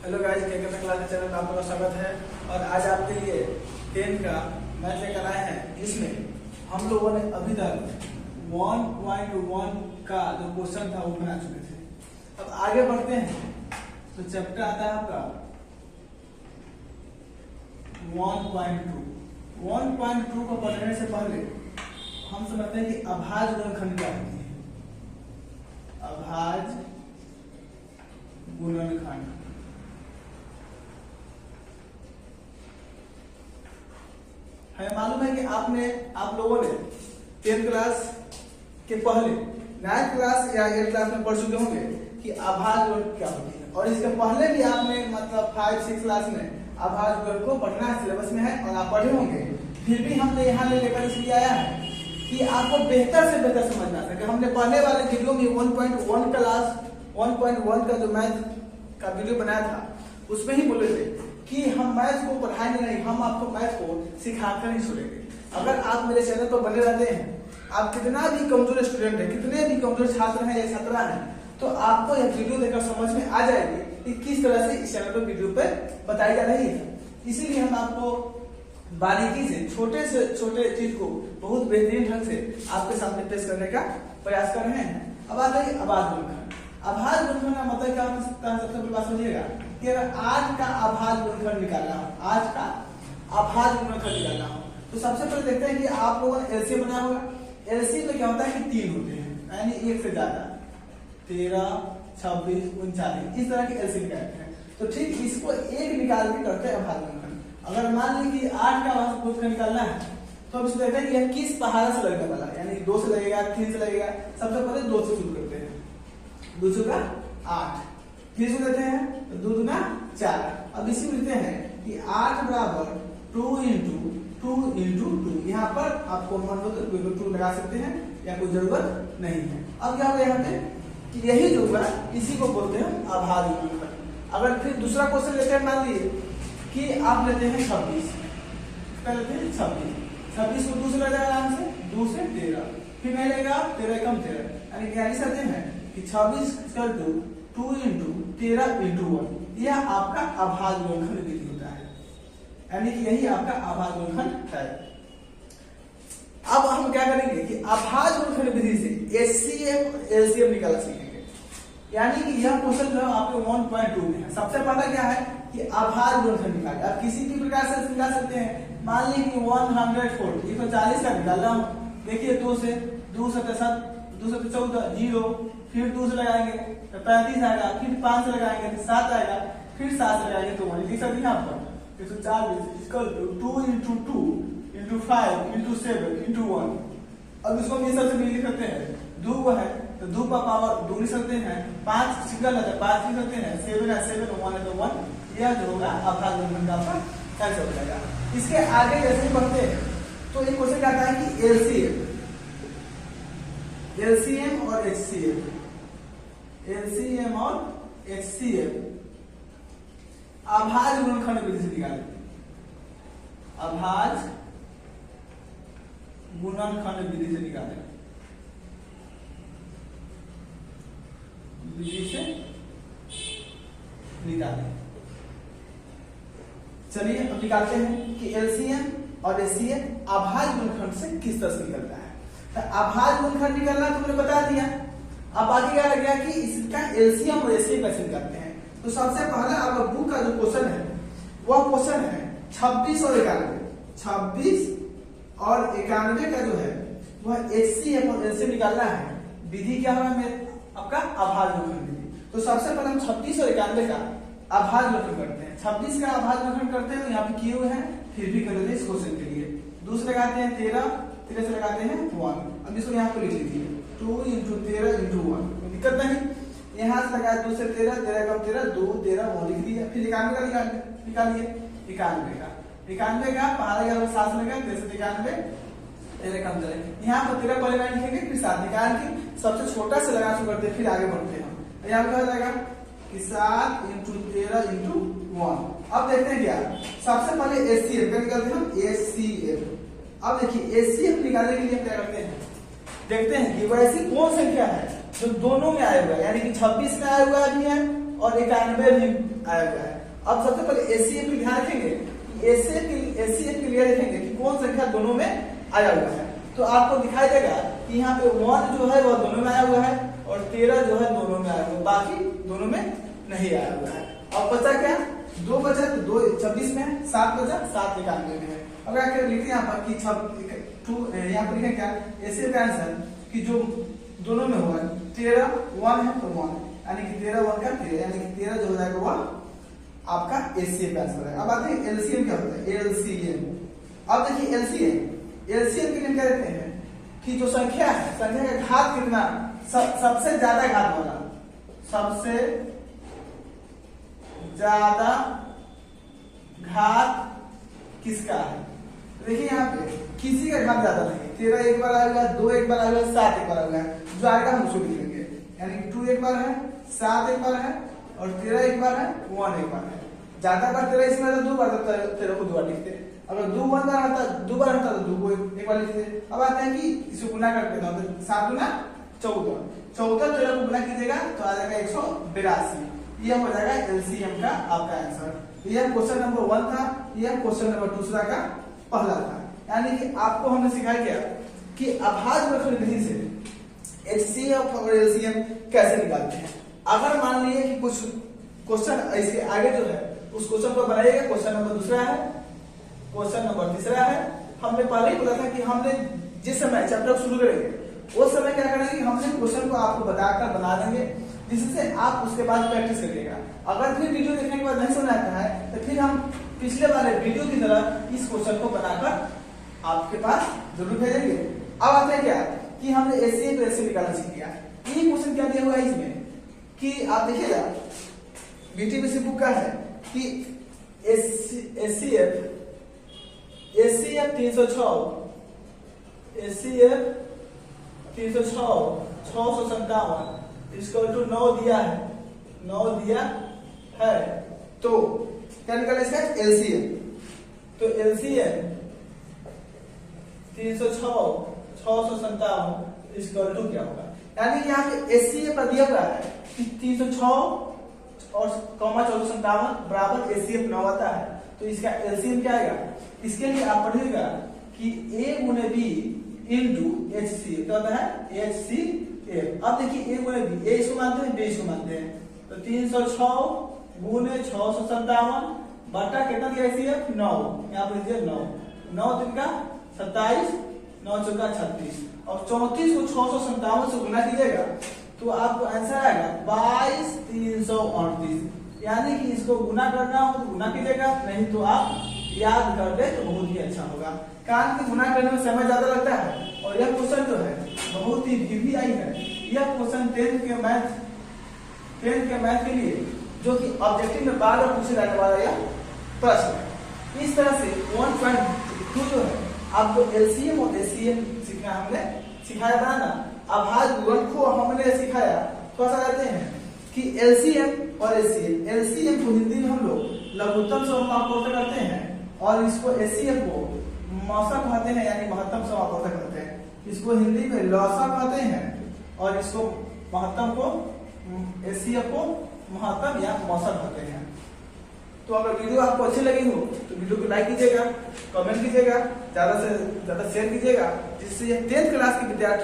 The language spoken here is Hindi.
हेलो गाइस, के क्लास चैनल में आपका स्वागत है। और आज आपके लिए 10 का मैथ लेकर आए हैं। इसमें हम लोगों ने अभी तक 1.1 का जो क्वेश्चन था वो बना चुके थे। अब आगे बढ़ते हैं तो चैप्टर आता है आपका 1.2 को पढ़ने से पहले हम समझते हैं कि अभाज्य गुणनखंड क्या होती है। अभाज्य गुणनखंड हमें मालूम है कि आप लोगों ने 10th क्लास के पहले 9th क्लास या 8th क्लास में पढ़ चुके होंगे कि अभाज्य गुणन क्या होती है। और इसके पहले भी आपने मतलब 5-6 क्लास में अभाज्य गुणन को पढ़ना सिलेबस में है और आप पढ़े होंगे। फिर भी हमने यहाँ लेकर इसलिए आया है कि आपको बेहतर से बेहतर समझना सके। हमने पहले वाले वीडियो में 1.1 का जो मैथ का वीडियो बनाया था उसमें ही बोले थे कि हम मैथ को पढ़ाएंगे नहीं, हम आपको मैथ को सिखाकर ही छोड़ेंगे। अगर आप मेरे चैनल पर बने रहते हैं, आप कितना भी कमजोर स्टूडेंट है, कितने भी कमजोर छात्र हैं या छात्रा हैं, तो आपको यह वीडियो देखकर समझ में आ जाएगी कि किस तरह से इस चैनल पर वीडियो पे बताई जा रही है। इसीलिए हम आपको बारीकी से छोटे चीज को बहुत बेहतरीन ढंग से आपके सामने पेश करने का प्रयास कर रहे हैं। अब आ जाइए अभाज्य गुणनखंड। अभाज्य गुणनखंड का मतलब क्या हो सकता है? सबसे पहले बात समझिएगा कि अगर आज का अभाज्य गुणनखंड निकालना हो, आज का अभाज्य गुणनखंड निकालना हो तो सबसे पहले देखते हैं कि आप लोगों ने एलसीएम बनाया होगा। एलसीएम में क्या होता है कि 3 होते हैं, यानी एक से ज्यादा, 13, 26, 39 इस तरह के एलसीएम कहते हैं। तो ठीक इसको एक निकाल के करते हैं अभाज्य गुणनखंड। अगर मान ली कि 8 का अभाज्य गुणनखंड निकालना है तो हम इसको देखते हैं कि यह किस पहाड़ा से लगने वाला है, यानी 2 से लगेगा, 3 से लगेगा। सबसे पहले 2 से शुरू करते हैं। 2 का 8, फिर इसको देते हैं 2 दूना 4। अब इसी में देते हैं कि 8 बराबर 2 into 2 into 2। यहाँ पर आपको मन हो तो 2 लगा सकते हैं या कोई जरूरत नहीं है। अब क्या होगा यहाँ पे कि यही जो होगा इसी को बोलते हैं अभाज्य गुणनखंड। अगर फिर दूसरा क्वेश्चन लेते हैं, मान लीजिए कि आप लेते हैं 26, लेते हैं 26 को 2 से लग जाएगा आराम से, 2 से 13, फिर नहीं लगेगा 13 कम 13, यानी क्या लिखते हैं कि 26 2 into 13 into 1। यह आपका अभाज्य गुणनखंड विधि होता है, यानी कि यही आपका अभाज्य गुणनखंड है। अब हम क्या करेंगे कि अभाज्य गुणनखंड विधि से एचसीएफ एलसीएम निकालना सीखेंगे। यानी कि यह क्वेश्चन जो आपके 1.2 में है। सबसे पहला क्या है कि अभाज्य गुणनखंड निकालें। आप किसी भी प्रकार से निकाल सकते हैं। मान लीजिए कि 140 140 का निकाल रहा हूं। देखिए 2 से 7 2 से 14 0, फिर 2 से लगाएंगे तो 35 आएगा, फिर 5 से लगाएंगे तो 7 आएगा, फिर 7 से लगाएंगे तो 1 लिख सकते हैं यहाँ पर 140 equal to 2 into 2 into 5 into 7 into 1। अब इसको हम ये सबसे मिल लिख सकते हैं। 2 है तो 2 का पावर 2 लिख सकते हैं, 5 सिंगल है तो 5 लिख सकते हैं, 7 है 7, 1 है तो 1। यह जो होगा अभाज्य गुणनखंड आपका कैसे हो जाएगा। इसके आगे जैसे ही बढ़ते हैं तो एक क्वेश्चन आता है कि एलसीएम और एचसीएफ, एलसीएम और एचसीएफ अभाज्य गुणनखंड विधि से निकालें। अभाज्य गुणनखंड विधि से निकालें, विधि से निकालें। चलिए अब निकालते हैं कि एलसीएम और एचसीएफ अभाज्य गुणनखंड से किस तरह से निकलता है। तो अभाज्य गुणनखंड निकालना तो मैंने बता दिया। अब बाकी क्या लग गया कि इसका एलसीएम और एचसीएफ कैसे निकालते हैं। तो सबसे पहले आपका बुक का जो क्वेश्चन है वह क्वेश्चन है 26 और 91। 26 और 91 का जो है वह एचसीएफ और एलसीएम निकालना है। विधि क्या होगा मेरे आपका अभाज्य गुणनखंड विधि। तो सबसे पहले हम 26 और 91 का अभाज्य गुणनखंड करते हैं। 26 का अभाज्य गुणनखंड करते हैं तो यहाँ पे किए हुए हैं, फिर भी कर देते हैं इस क्वेश्चन के लिए। 2 से लगाते हैं 13 से लगाते हैं 1। अब इसको यहाँ पे लिख लीजिए 2 into 13 into 1। दिक्कत नहीं, यहाँ से लगाया 2 से 13 कम 13 2 13 1 लिख दिया। फिर 91 का निकालिए 91 का पहाड़ा 7 से लगा 93 13 कम 13, यहाँ पर 13 पहले लाइन लिखेंगे, फिर 7 निकाल के सबसे छोटा से लगा शुरू करते हैं, फिर आगे बढ़ते हैं। यहाँ पे क्या हो जाएगा कि 7 into 13 into 1। अब देखते हैं क्या सबसे पहले एचसीएफ का निकालते हैं हम एचसीएफ। अब देखिए एचसीएफ निकालने के लिए हम क्या करते हैं, देखते हैं कि वैसी कौन संख्या है जो दोनों में आया हुआ है, यानी कि 26 में आया हुआ भी है और 91 भी आया हुआ है। अब सबसे पहले एचसीएफ के ध्यान रखेंगे, एचसीएफ के लिए रखेंगे कि कौन संख्या दोनों में आया हुआ है। तो आपको दिखाई देगा कि यहाँ पे 1 जो है वह दोनों में आया हुआ है और 13 जो है दोनों में आया हुआ है, बाकी दोनों में नहीं आया हुआ है। अब बचा क्या, 2 बचा, तो 2 26 में है, 7 बचा, 7 91 में है। अब क्या लिखते हैं यहाँ पर कि यहाँ पर लिखें क्या, ऐसे का आंसर कि जो दोनों में होगा 13 1 है तो 1, यानी कि 13 1 का 13, यानी कि 13 जो हो जाएगा वह आपका एचसीएफ का आंसर है। अब आते हैं एलसीएम क्या होता है, एलसीएम। अब देखिए एलसीएम के लिए क्या कहते हैं कि जो संख्या है, संख्या का घात कितना, सबसे ज्यादा घात वाला, सबसे ज्यादा घात किसका है। देखिए यहाँ पे किसी का घात ज्यादा नहीं, 13 एक बार आएगा, 2 एक बार आएगा, 7 एक बार आएगा, जो आएगा हम उसको लिख लेंगे, यानी कि 2 एक बार है, 7 एक बार है और 13 एक बार है, 1 एक बार है। ज्यादा बार 13 इसमें आता 2 बार, 13 को 2 बार लिखते हैं। अगर 2 1 बार आता, 2 बार आता तो 2 को एक बार लिखते हैं। अब आते हैं कि इसको गुना करते हैं, तो 7 गुना 14, 13 को गुना कीजिएगा तो आ जाएगा 182। यह हो जाएगा एलसीएम का आपका आंसर। यह क्वेश्चन नंबर 1 था, यह क्वेश्चन नंबर दूसरा का पहला था। यानी कि आपको हमने सिखाया क्या कि अभाज्य विधि से एचसीएफ और एलसीएम कैसे निकालते हैं। अगर मान लीजिए कि कुछ क्वेश्चन इसके आगे जो है उस क्वेश्चन को बनाइएगा, क्वेश्चन नंबर दूसरा है, क्वेश्चन नंबर तीसरा है। हमने पहले ही बोला था कि हमने जिस समय चैप्टर शुरू करेंगे उस समय क्या करेंगे, हमने क्वेश्चन को आपको बताकर बना देंगे, जिससे आप उसके बाद प्रैक्टिस करिएगा। अगर फिर वीडियो देखने के बाद नहीं समझ आता है तो फिर हम पिछले वाले वीडियो की तरह इस क्वेश्चन को बनाकर आपके पास जरूर भेजेंगे। अब आते हैं क्या कि हमने एचसीएफ एलसीएम निकालना सीख लिया। ये क्वेश्चन क्या दिया हुआ है इसमें कि आप देखिएगा, बीटीबीसी बुक का है कि एचसीएफ 306 657 इसको टू 9 दिया है, 9 दिया है, तो क्या निकाला इसका एलसीएम। तो एलसीएम 306 657 इसका टू क्या होगा, यानी कि यहाँ पे एचसीएफ पर दिया हुआ है कि 306 और 457 बराबर एचसीएफ 9 आता है, तो इसका एलसीएम क्या आएगा। इसके लिए आप पढ़िएगा कि a गुने b इंटू एचसीएफ क्या होता है, एचसीएफ। अब देखिए a गुने b, a इसको मानते हैं, b इसको मानते हैं, तो 306 गुने 657 बटा कितना दिया एचसीएफ 9, यहाँ पर दिया 9, 9 दिन का 27, 9 चौका 36 और 34 को 657 से गुना कीजिएगा तो आपको आंसर आएगा 22338। यानी कि इसको गुना करना हो तो गुना कीजिएगा, नहीं तो आप याद कर ले तो बहुत ही अच्छा होगा। कारण कि गुना करने में समय ज्यादा लगता है और यह क्वेश्चन जो है बहुत ही वीवीआई है। यह क्वेश्चन 10th के मैथ के लिए जो कि ऑब्जेक्टिव में बार बार पूछे जाने वाला यह प्रश्न है। इस तरह से 1.2 जो है आपको एलसीएम और एचसीएम सीखना हमने सिखाया था ना। अभाज्य गुणन को हमने सिखाया, थोड़ा सा कहते हैं कि एलसीएम और एचसीएम। एलसीएम को हिंदी में हम लोग लघुत्तम समापवर्तक करते हैं और इसको एचसीएम को मौसम कहते हैं, यानी महत्तम समापवर्तक कहते हैं। इसको हिंदी में लौसा कहते हैं और इसको महत्तम को एचसीएफ को महत्तम या मौसम कहते हैं। तो अगर वीडियो आपको अच्छी लगी हो तो वीडियो को लाइक कीजिएगा, कमेंट कीजिएगा, ज्यादा से ज्यादा शेयर कीजिएगा, जिससे 10th क्लास के विद्यार्थी